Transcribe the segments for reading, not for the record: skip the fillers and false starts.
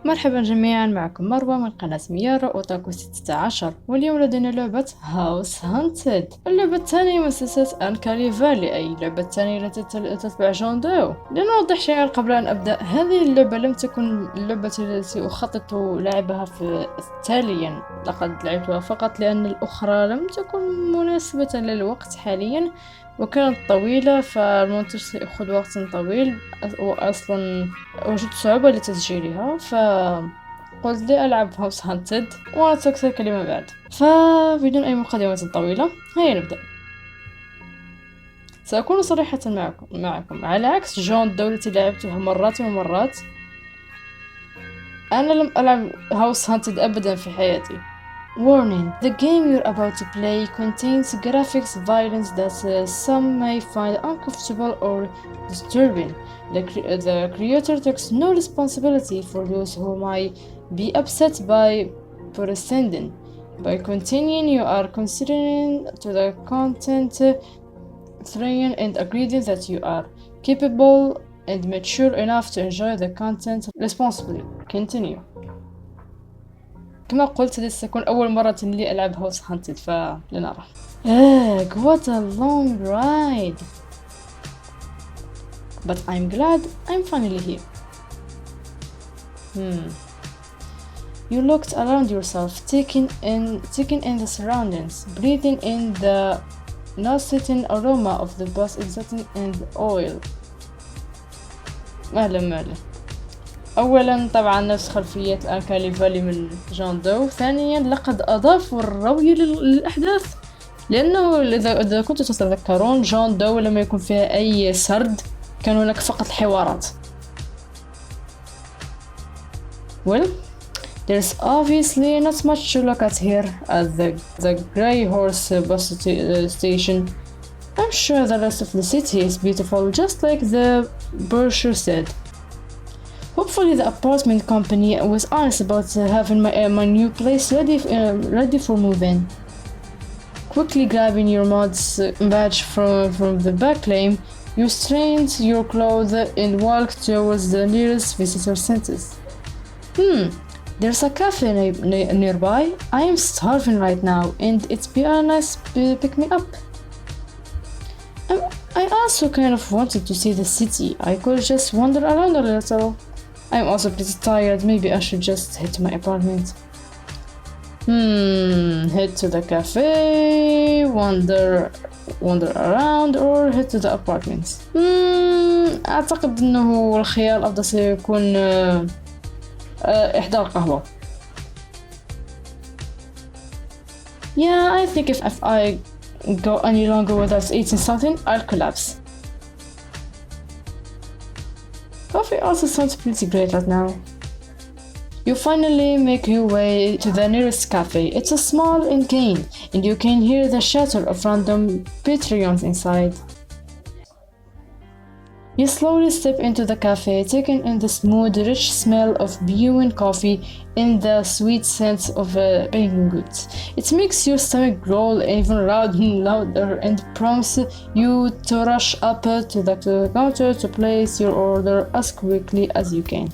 مرحبا جميعا، معكم مروة من قناة MiaraOtaku16. واليوم لدينا لعبة هاوس هانتد، اللعبة الثانية من سلسلة Uncanny Valley، أي اللعبة الثانية التي تتبع جون دو. لنوضح شيئا قبل أن أبدأ، هذه اللعبة لم تكن اللعبة التي أخطط لعبها تاليا، لقد لعبتها فقط لأن الأخرى لم تكن مناسبة للوقت حاليا وكانت طويلة، فالمونتاج سيأخذ وقت طويل وأصلا وجدت صعوبة لتسجيلها، فقلت لي ألعب هاوس هانتد وسأكثر كلمة بعد. فبدون أي مقدمة طويلة هيا نبدأ. سأكون صريحة معكم على عكس جون دو التي لعبتها مرات ومرات، أنا لم ألعب هاوس هانتد أبدا في حياتي. Warning: the game you're about to play contains graphics violence that some may find uncomfortable or disturbing. The creator takes no responsibility for those who might be upset by proceeding. By continuing, you are considering to the content, train and agreeing that you are capable and mature enough to enjoy the content responsibly. Continue. كما قلت، هذه ستكون أول مرة لي ألعب هاوس هانتد، فلنرى. What a long ride! But I'm glad I'm finally here. You looked around yourself, taking in the surroundings, breathing in the nauseating aroma of the bus exhaust and oil. مهلا. أولا طبعا نفس خلفية Uncanny Valley من جون دو. ثانيا لقد أضافوا الروية للأحداث، لأنه إذا كنتم تتذكرون جون دو لما يكون فيها أي سرد كان هناك فقط الحوارات. Well, there's obviously not much to look at here at the Grey Horse bus station. I'm sure the rest of the city is beautiful, just like the brochure said. Hopefully the apartment company was honest about having my new place ready for move-in. Quickly grabbing your mod's badge from the back lane, you straightened your clothes and walked towards the nearest visitor centers. There's a cafe nearby. I am starving right now, and it'd be a nice pick me up. I also kind of wanted to see the city. I could just wander around a little. I'm also pretty tired. Maybe I should just head to my apartment. Head to the cafe, wander around, or head to the apartment. أعتقد إنه الخيار الأفضل سيكون إحضار قهوة. Yeah, I think if I go any longer without eating something, I'll collapse. Coffee also sounds pretty great right now. You finally make your way to the nearest cafe. It's a small and clean, and you can hear the chatter of random patrons inside. You slowly step into the cafe, taking in the smooth, rich smell of brewing coffee and the sweet scent of baking goods. It makes your stomach growl even louder and prompts you to rush up to the counter to place your order as quickly as you can.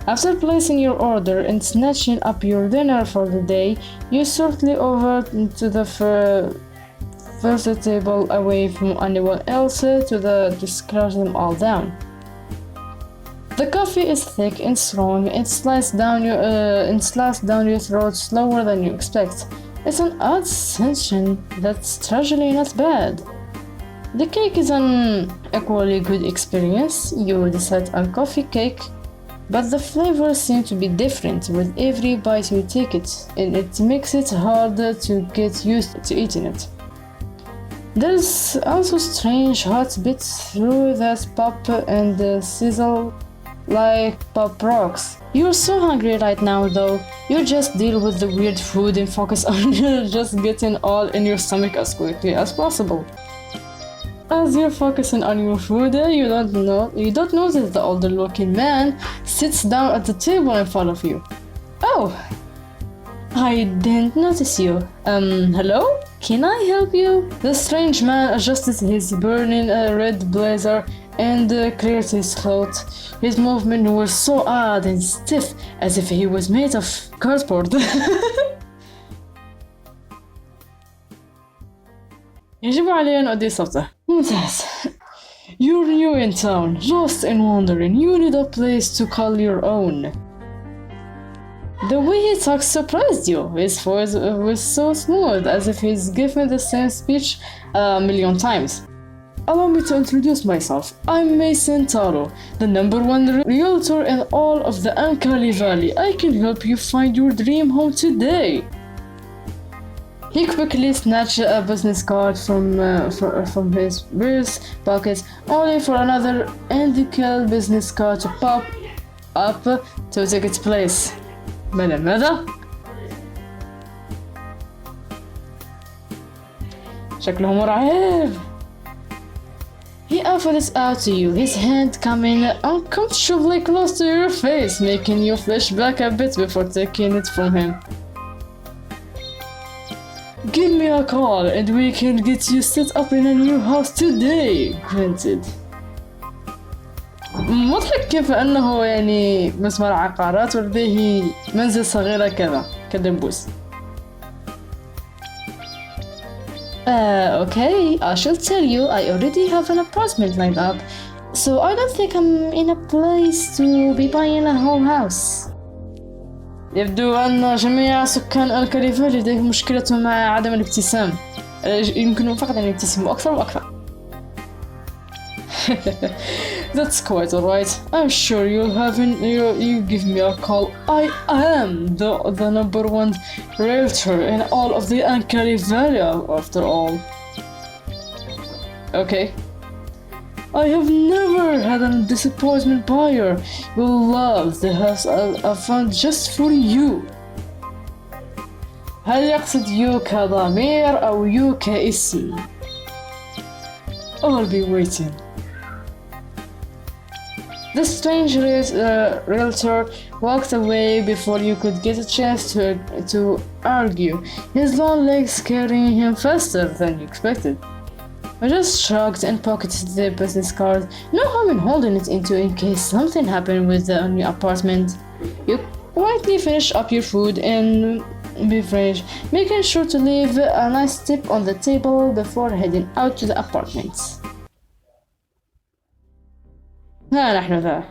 After placing your order and snatching up your dinner for the day, you shortly over to the first table away from anyone else to scarf them all down. The coffee is thick and strong and slides down your throat slower than you expect. It's an odd sensation that's strangely not bad. The cake is an equally good experience. You decide on coffee cake, but the flavors seem to be different with every bite you take it, and it makes it harder to get used to eating it. There's also strange hot bits through that pop and sizzle like pop rocks. You're so hungry right now though. You just deal with the weird food and focus on just getting all in your stomach as quickly as possible. As you're focusing on your food, you don't notice the older looking man sits down at the table in front of you. Oh, I didn't notice you. Hello? Can I help you? The strange man adjusted his burning red blazer and cleared his throat. His movements were so odd and stiff, as if he was made of cardboard. يجب علي أن أؤدي صوته. ممتاز. You're new in town, lost and wandering. You need a place to call your own. The way he talked surprised you. His voice was so smooth, as if he's given the same speech a million times. Allow me to introduce myself. I'm Mason Taro, the #1 realtor in all of the Uncanny Valley. I can help you find your dream home today. He quickly snatched a business card from his breast pocket, only for another identical business card to pop up to take its place. ماذا؟ شكله مرعب. He offered it out to you, his hand coming uncomfortably close to your face, making you flash back a bit before taking it from him. Give me a call and we can get you set up in a new house today. Granted. مضحك كيف أنه يعني مسمار عقارات ولديه منزل صغيرة كذا كدبوس. Okay, I shall tell you, I already have an apartment lined up, so I don't think I'm in a place to be buying a whole house. يبدو أن جميع سكان أنكاري فالي لديهم مشكلة مع عدم الابتسام. يمكنهم فقط أن يبتسموا أكثر وأكثر. That's quite alright. I'm sure you give me a call. I am the #1 realtor in all of the Uncanny Valley after all. Okay. I have never had a disappointment buyer. You'll love the house I found just for you. هل يقصد you كضمير أو you كاسم؟ I'll be waiting. The strange realtor walked away before you could get a chance to argue, his long legs carrying him faster than you expected. I just shrugged and pocketed the business card. No harm in holding it in case something happened with the new apartment. You quietly finish up your food and beverage, making sure to leave a nice tip on the table before heading out to the apartment. ها نحن ذا.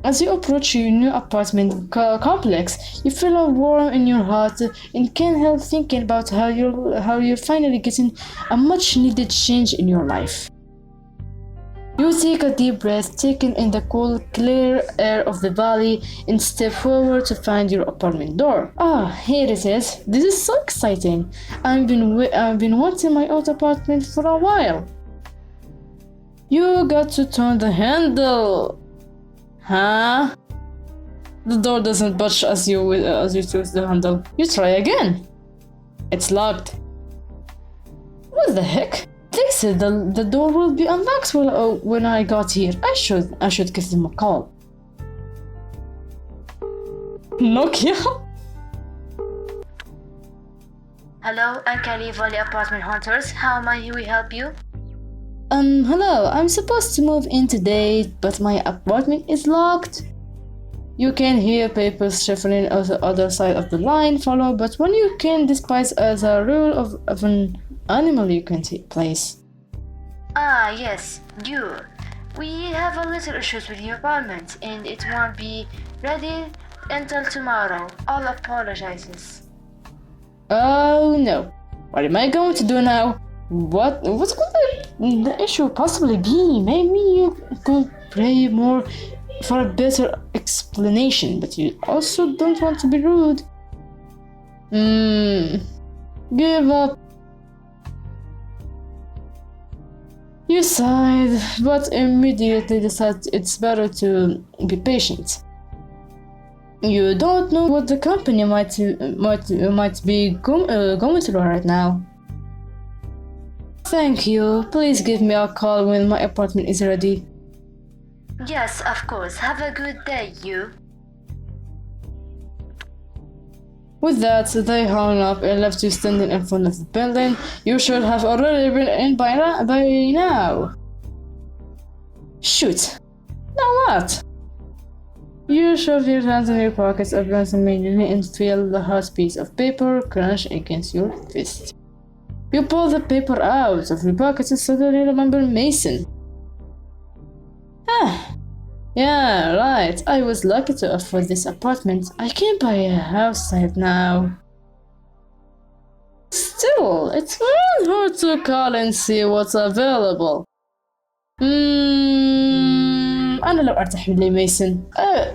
As you approach your new apartment complex, you feel a warmth in your heart and can't help thinking about how you're finally getting a much-needed change in your life. You take a deep breath, taking in the cool, clear air of the valley, and step forward to find your apartment door. Ah, here it is. This is so exciting. I've been wanting my own apartment for a while. You got to turn the handle. Huh? The door doesn't budge as you twist the handle. You try again. It's locked. What the heck? They said the door will be unlocked when I got here. I should give them a call. Nokia? Hello, Uncanny Valley apartment hunters. How may we help you? Hello, I'm supposed to move in today, but my apartment is locked. You can hear papers shuffling on the other side of the line follow, but when you can despise as a rule of an animal you can take place. Ah, yes, you. We have a little issues with your apartment, and it won't be ready until tomorrow. All apologizes. Oh no. What am I going to do now? What could the issue possibly be? Maybe you could pray more for a better explanation, but you also don't want to be rude. Give up. You sighed, but immediately decided it's better to be patient. You don't know what the company might be going through right now. Thank you. Please give me a call when my apartment is ready. Yes, of course. Have a good day, you. With that, they hung up and left you standing in front of the building. You should have already been in by now. Shoot. Now what? You shoved your hands in your pockets absentmindedly and feel the hot piece of paper crunch against your fist. You pull the paper out of your pocket and suddenly remember Mason. Yeah, right. I was lucky to afford this apartment. I can't buy a house right now. Still, it's very hard to call and see what's available. أنا لو أرتاح لي ميسن.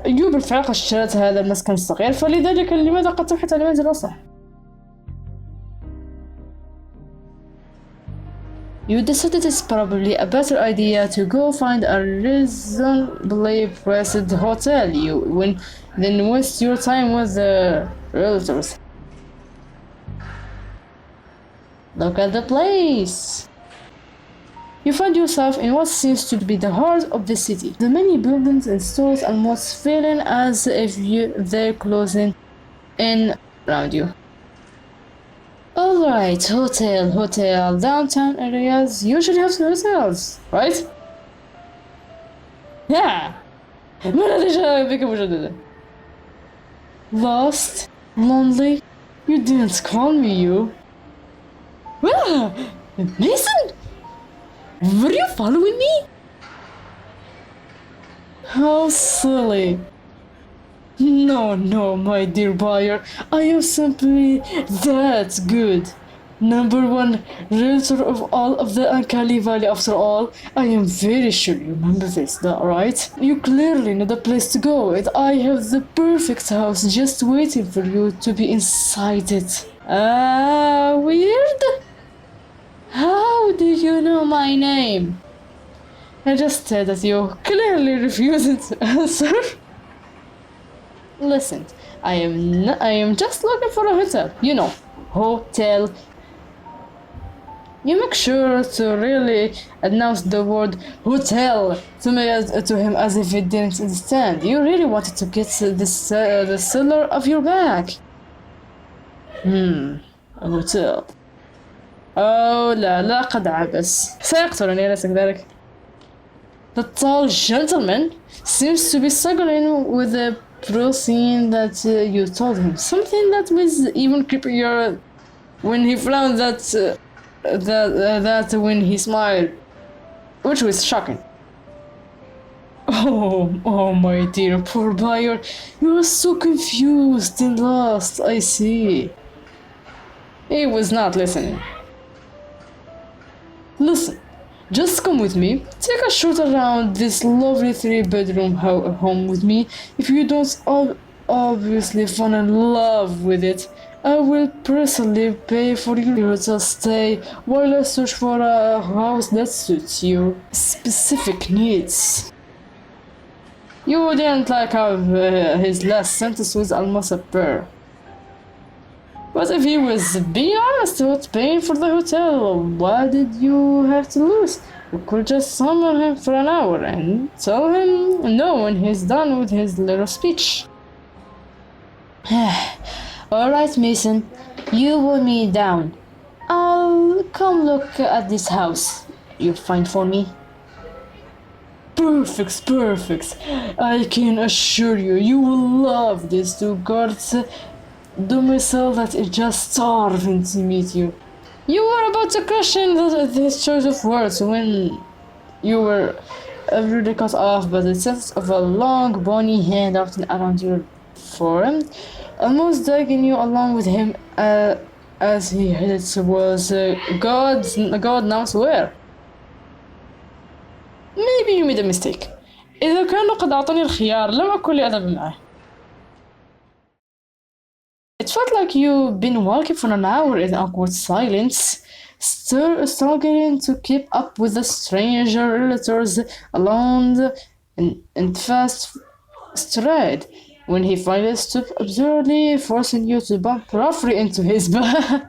يو بالفعل اشتريت هذا المسكن الصغير، فلذلك لماذا قد تبحث عن منزل أوسع؟ You decided it's probably a better idea to go find a reasonably priced hotel than waste your time with the realtors. Look at the place! You find yourself in what seems to be the heart of the city. The many buildings and stores almost feeling as if they're closing in around you. Alright, hotel. Downtown areas usually have hotels, right? Yeah! Lost? Lonely? You didn't call me, you. Mason? Were you following me? How silly. No, my dear buyer. I am simply that good. Number one realtor of all of the Uncanny Valley after all. I am very sure you remember this, right? You clearly know the place to go, and I have the perfect house just waiting for you to be inside it. Weird? How do you know my name? I just said that you clearly refusing to answer. Listen, I am just looking for a hotel. You know, hotel. You make sure to really announce the word hotel to him as if he didn't understand. You really wanted to get the seller off your back. A hotel. Oh لا قد عبس. سيقتلني أليس كذلك? The tall gentleman seems to be struggling with the protein that you told him. Something that was even creepier when he found that when he smiled, which was shocking. Oh my dear poor buyer, you are so confused and lost, I see. He was not listening. Listen, just come with me. Take a shot around this lovely 3-bedroom home with me. If you don't obviously fall in love with it, I will personally pay for your hotel stay while I search for a house that suits your specific needs. You didn't like how his last sentence was almost a prayer. But if he was being honest about paying for the hotel, what did you have to lose? You could just summon him for an hour and tell him no when he's done with his little speech. Alright, Mason, you want me down. I'll come look at this house you find for me. Perfect. I can assure you, you will love this two-guards domicile that is just starving to meet you. You were about to question this choice of words when you were really cut off by the sense of a long bony hand wrapped around your forearm, almost dragging you along with him as he headed towards God knows where. Maybe you made a mistake. إذا كانوا قد أعطوني الخيار لم أكن لأذهب معه. It felt like you've been walking for an hour in awkward silence, struggling to keep up with the stranger realtors along in fast stride, when he finally stopped absurdly, forcing you to bump roughly into his back.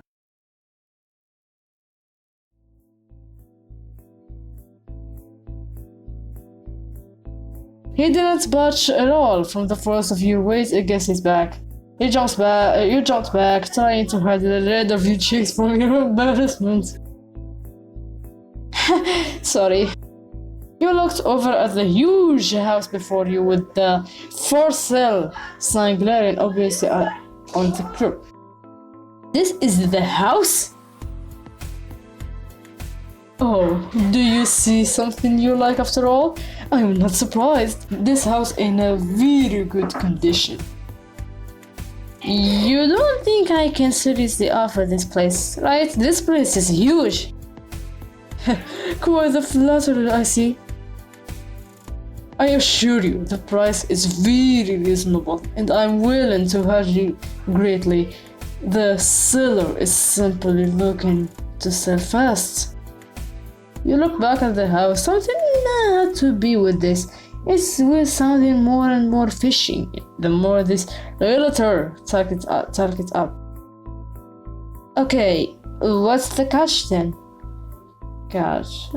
He didn't budge at all from the force of your weight against his back. You jumped back, trying to hide the red of your cheeks from your embarrassment. Sorry. You looked over at the huge house before you with the for sale sign glaring obviously on the curb. This is the house? Oh, do you see something you like after all? I'm not surprised. This house in a very good condition. You don't think I can seriously offer this place, right? This place is huge. Quite the flatterer, I see. I assure you, the price is very reasonable, and I'm willing to hedge you greatly. The seller is simply looking to sell fast. You look back at the house, something not to be with this. It's sounding more and more fishy the more this realtor talk it up. Okay, what's the catch then? Catch?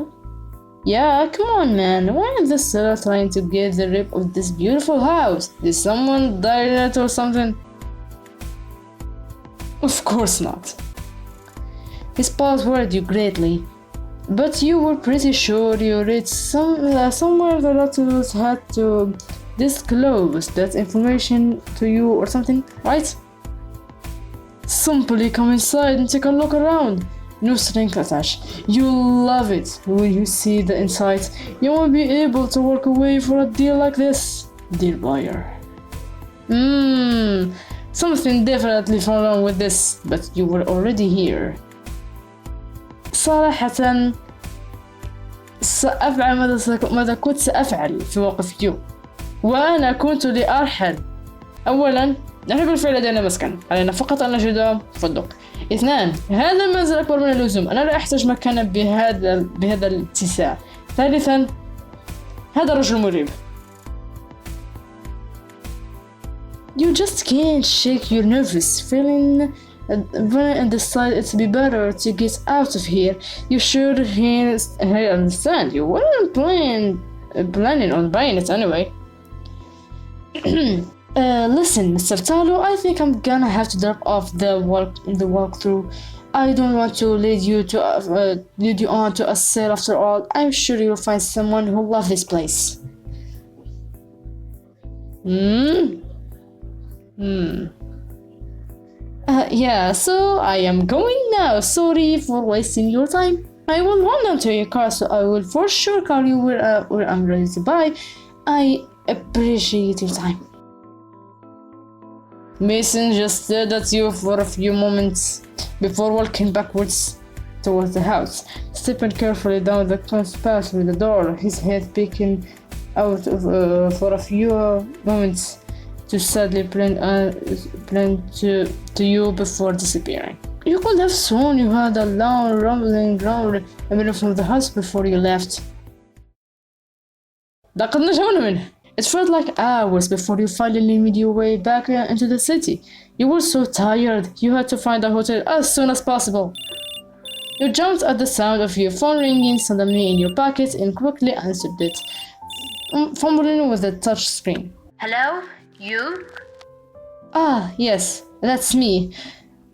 Yeah, come on man, why is the seller trying to get the rip of this beautiful house? Did someone die in it or something? Of course not. His pause worried you greatly. But you were pretty sure you read somewhere the relatives had to disclose that information to you or something, right? Simply come inside and take a look around. No string attached. You'll love it when you see the inside. You won't be able to walk away for a deal like this, dear buyer. Something definitely wrong with this, but you were already here. صراحة سأفعل ماذا كنت سأفعل في موقف يو، وأنا كنت لأرحل. أولا، نحن بالفعل لدينا مسكن، علينا فقط أن نجد فندق. اثنان، هذا المنزل أكبر من اللزوم، أنا لا أحتاج مكانا بهذا الاتساع. ثالثا، هذا الرجل مريب. You just can't shake your nervous feeling and decide it'd be better to get out of here. You should understand. You weren't planning on buying it anyway. Listen, Mr. Talo, I think I'm gonna have to drop off the walkthrough. I don't want to lead you on to a sale after all. I'm sure you'll find someone who loves this place. Yeah, so I am going now. Sorry for wasting your time. I will run down to your car, so I will for sure call you where I'm ready to buy. I appreciate your time. Mason just stared at you for a few moments before walking backwards towards the house, stepping carefully down the path with the door, his head peeking out for a few moments to sadly blend to you before disappearing. You could have sworn you heard a loud rumbling growl emanating from the house before you left. لقد نجونا منه. It felt like hours before you finally made your way back into the city. You were so tired, you had to find a hotel as soon as possible. You jumped at the sound of your phone ringing suddenly in your pocket and quickly answered it, fumbling with the touch screen. Hello? You? Ah, yes, that's me.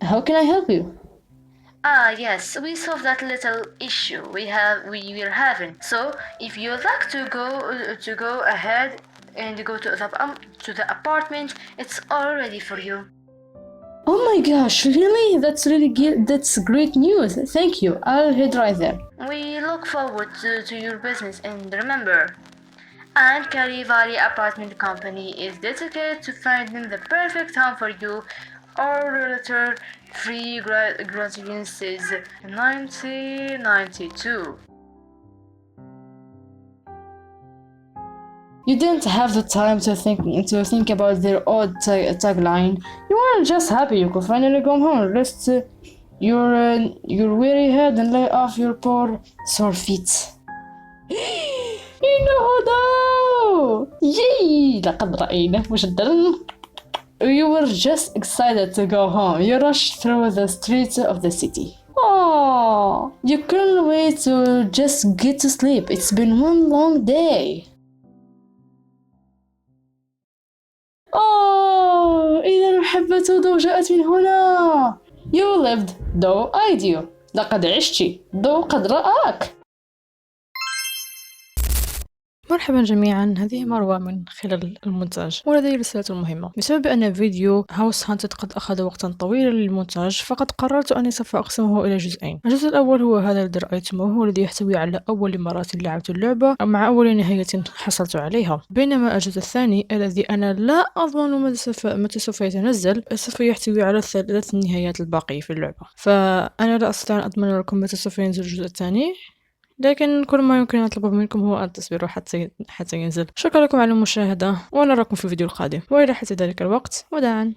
How can I help you? Yes, we solved that little issue we were having. So, if you'd like to go ahead and go to the apartment, it's all ready for you. Oh my gosh, really? That's great news. Thank you. I'll head right there. We look forward to your business, and remember, Uncanny Valley Apartment Company is dedicated to finding the perfect home for you. Our realtor free graduation since 1992. You didn't have the time to think about their odd tagline. You were just happy you could finally go home, rest your weary head and lay off your poor sore feet. إنه Yay! لقد رأيناه مجددا. You were just excited to go home. You rushed through the streets of the city. Oh, you couldn't wait to just get to sleep. It's been one long day. Oh, إذا محبة ضو جاءت من هنا. You lived ضو eyed you. لقد عشت ضو قد رآك. مرحبا جميعا، هذه مروة من خلال المونتاج، ولدي رسالة مهمة. بسبب أن فيديو هاوس هانتد قد أخذ وقتا طويلا للمونتاج، فقد قررت أني سوف أقسمه إلى جزئين. الجزء الأول هو هذا الذي رأيتموه، والذي يحتوي على أول مرات لعبت اللعبة مع أول نهاية حصلت عليها، بينما الجزء الثاني الذي أنا لا أضمن متى سوف يتنزل سوف يحتوي على 3 نهايات الباقية في اللعبة. فأنا لا أستطيع أن أضمن لكم متى سوف ينزل الجزء الثاني، لكن كل ما يمكن أن أطلبه منكم هو أن تصبروا حتى ينزل. شكرا لكم على المشاهدة، ونراكم في الفيديو القادم، وإلى حتى ذلك الوقت، وداعا.